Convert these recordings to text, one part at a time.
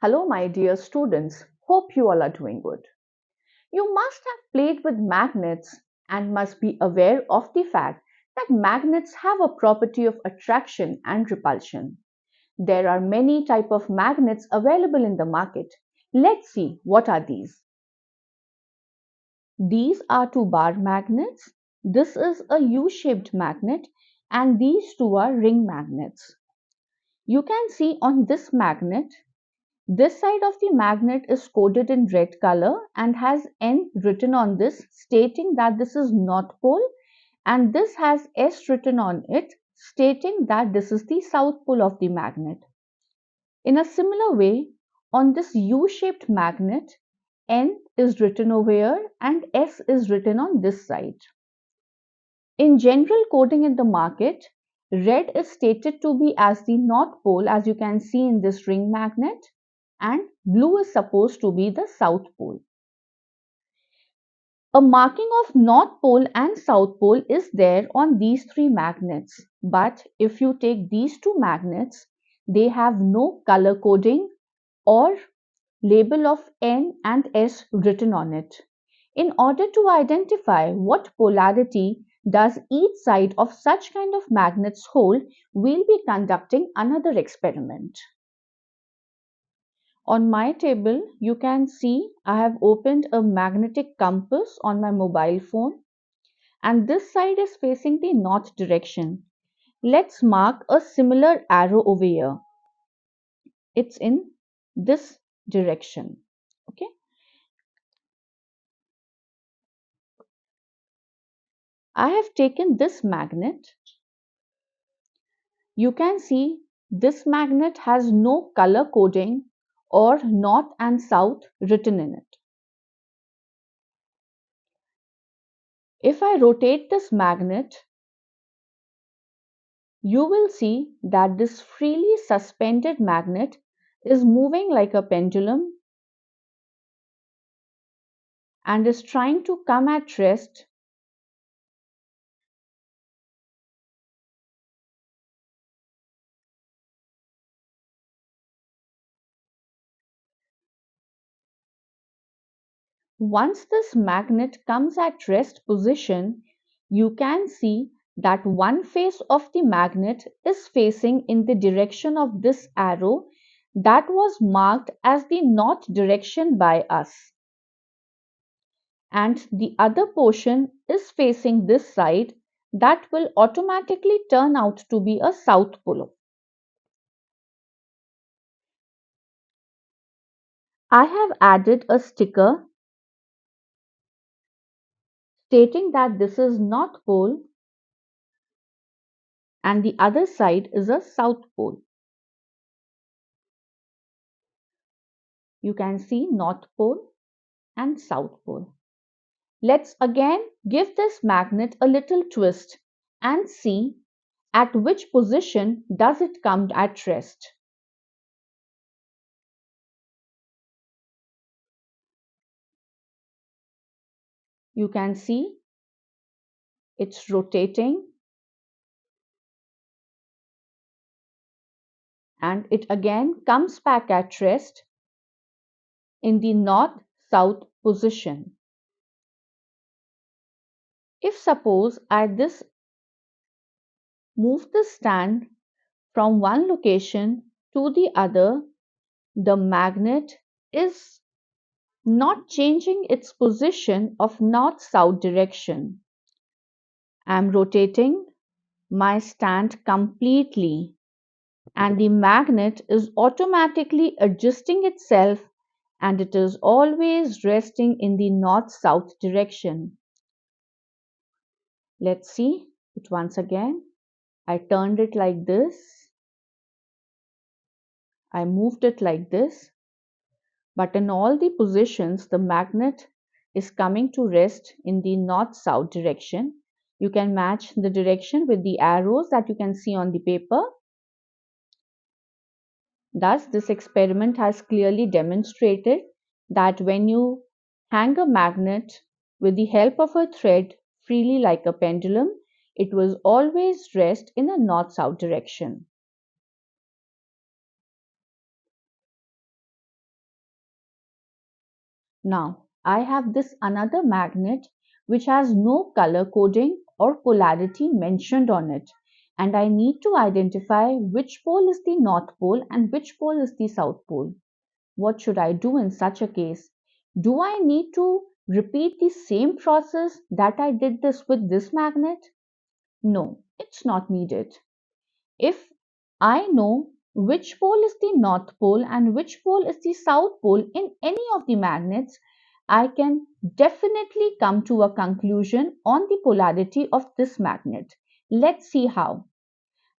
Hello, my dear students. Hope you all are doing good. You must have played with magnets and must be aware of the fact that magnets have a property of attraction and repulsion. There are many type of magnets available in the market. Let's see what are these. These are two bar magnets. This is a U-shaped magnet and these two are ring magnets. You can see on this magnet this side of the magnet is coded in red color and has N written on this, stating that this is North Pole, and this has S written on it, stating that this is the South Pole of the magnet. In a similar way, on this U-shaped magnet, N is written over here and S is written on this side. In general coding in the market, red is stated to be as the North Pole, as you can see in this ring magnet, and blue is supposed to be the South Pole. A marking of North Pole and South Pole is there on these three magnets, but if you take these two magnets, they have no color coding or label of N and S written on it. In order to identify what polarity does each side of such kind of magnets hold, we'll be conducting another experiment. On my table, you can see I have opened a magnetic compass on my mobile phone, and this side is facing the north direction. Let's mark a similar arrow over here. It's in this direction. Okay. I have taken this magnet. You can see this magnet has no color coding or north and south written in it. If I rotate this magnet, you will see that this freely suspended magnet is moving like a pendulum and is trying to come at rest Once this magnet comes at rest position, you can see that one face of the magnet is facing in the direction of this arrow that was marked as the north direction by us. And the other portion is facing this side that will automatically turn out to be a south pole. I have added a sticker stating that this is North Pole and the other side is a South Pole. You can see North Pole and South Pole. Let's again give this magnet a little twist and see at which position does it come at rest. You can see it's rotating and it again comes back at rest in the north-south position. If suppose I move the stand from one location to the other, the magnet is not changing its position of north-south direction. I am rotating my stand completely and the magnet is automatically adjusting itself and it is always resting in the north-south direction. Let's see it once again. I turned it like this. I moved it like this. But in all the positions, the magnet is coming to rest in the north-south direction. You can match the direction with the arrows that you can see on the paper. Thus, this experiment has clearly demonstrated that when you hang a magnet with the help of a thread freely like a pendulum, it will always rest in a north-south direction. Now, I have this another magnet which has no color coding or polarity mentioned on it, and I need to identify which pole is the north pole and which pole is the south pole. What should I do in such a case? Do I need to repeat the same process that I did this with this magnet? No, it's not needed. If I know which pole is the north pole and which pole is the south pole in any of the magnets, I can definitely come to a conclusion on the polarity of this magnet. Let's see how.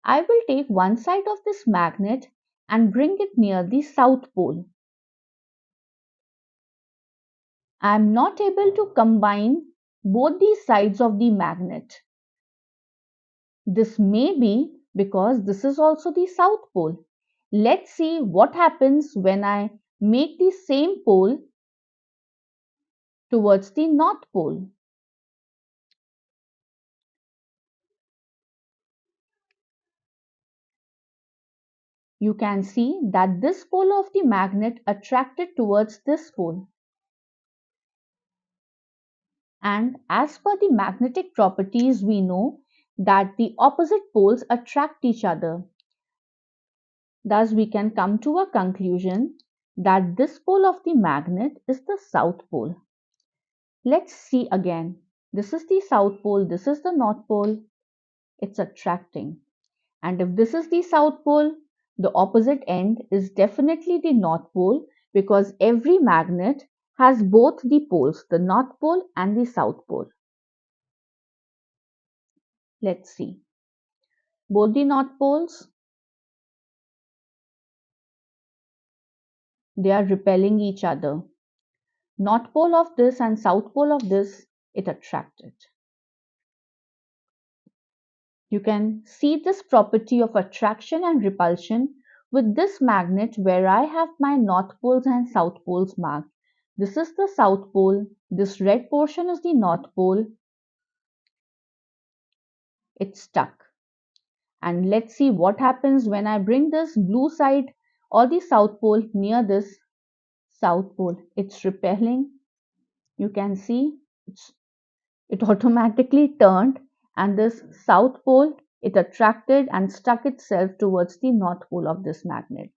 I will take one side of this magnet and bring it near the south pole. I am not able to combine both the sides of the magnet. This may be because this is also the south pole. Let's see what happens when I make the same pole towards the north pole. You can see that this pole of the magnet attracted towards this pole. And as per the magnetic properties, we know that the opposite poles attract each other. Thus, we can come to a conclusion that this pole of the magnet is the south pole. Let's see again. This is the south pole, this is the north pole. It's attracting. And if this is the south pole, the opposite end is definitely the north pole because every magnet has both the poles, the north pole and the south pole. Let's see. Both the north poles, they are repelling each other. North pole of this and south pole of this, it attracted. You can see this property of attraction and repulsion with this magnet where I have my north poles and south poles marked. This is the south pole, this red portion is the north pole, it's stuck. And let's see what happens when I bring this blue side or the south pole near this south pole. It's repelling. You can see it automatically turned, and this south pole, it attracted and stuck itself towards the north pole of this magnet.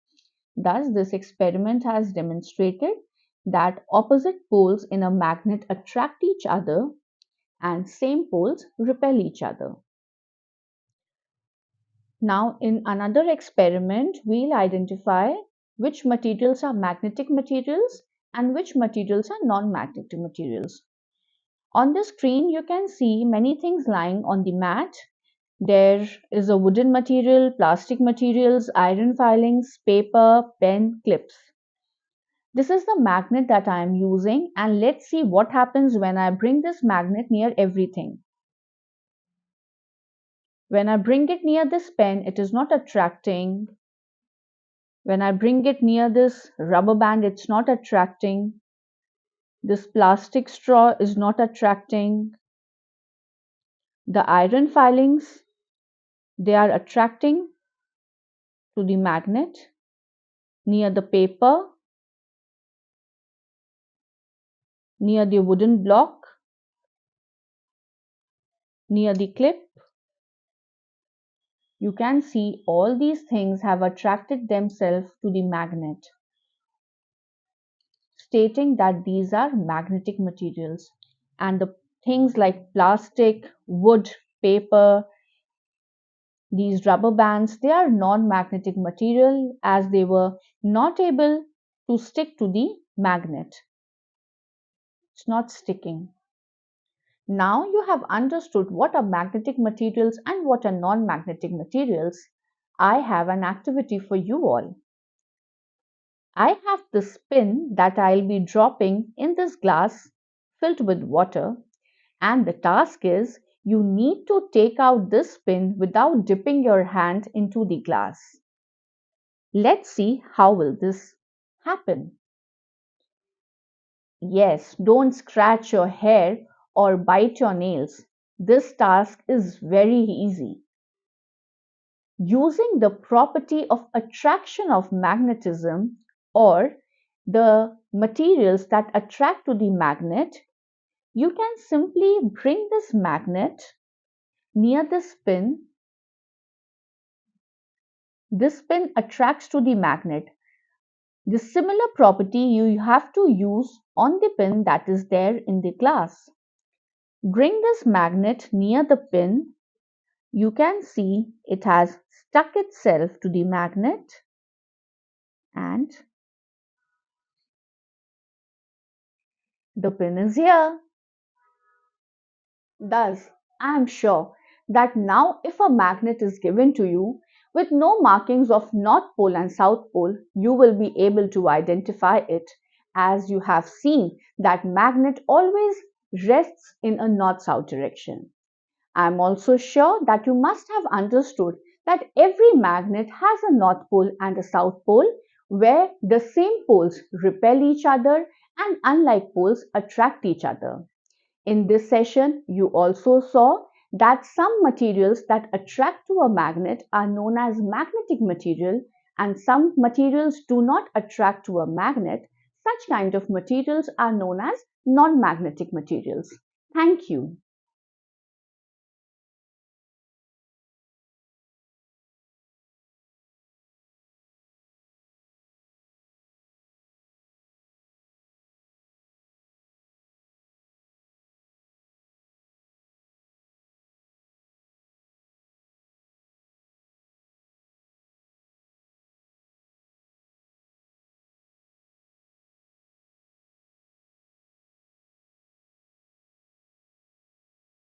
Thus, this experiment has demonstrated that opposite poles in a magnet attract each other and same poles repel each other. Now, in another experiment, we'll identify which materials are magnetic materials and which materials are non-magnetic materials. On the screen, you can see many things lying on the mat. There is a wooden material, plastic materials, iron filings, paper, pen, clips. This is the magnet that I am using, and let's see what happens when I bring this magnet near everything. When I bring it near this pen, it is not attracting. When I bring it near this rubber band, it's not attracting. This plastic straw is not attracting. The iron filings, they are attracting to the magnet. Near the paper, near the wooden block, near the clip, you can see all these things have attracted themselves to the magnet, stating that these are magnetic materials. And the things like plastic, wood, paper, these rubber bands, they are non-magnetic material as they were not able to stick to the magnet. It's not sticking. Now you have understood what are magnetic materials and what are non-magnetic materials. I have an activity for you all. I have this pin that I'll be dropping in this glass filled with water, and the task is you need to take out this pin without dipping your hand into the glass. Let's see how will this happen. Yes, don't scratch your hair or bite your nails. This task is very easy. Using the property of attraction of magnetism, or the materials that attract to the magnet, you can simply bring this magnet near this pin. This pin attracts to the magnet. The similar property you have to use on the pin that is there in the glass. Bring this magnet near the pin. You can see it has stuck itself to the magnet and the pin is here. Thus, I am sure that now if a magnet is given to you with no markings of North Pole and South Pole, you will be able to identify it, as you have seen that magnet always rests in a north-south direction. I am also sure that you must have understood that every magnet has a north pole and a south pole, where the same poles repel each other and unlike poles attract each other. In this session, you also saw that some materials that attract to a magnet are known as magnetic material, and some materials do not attract to a magnet. Such kind of materials are known as non-magnetic materials. Thank you.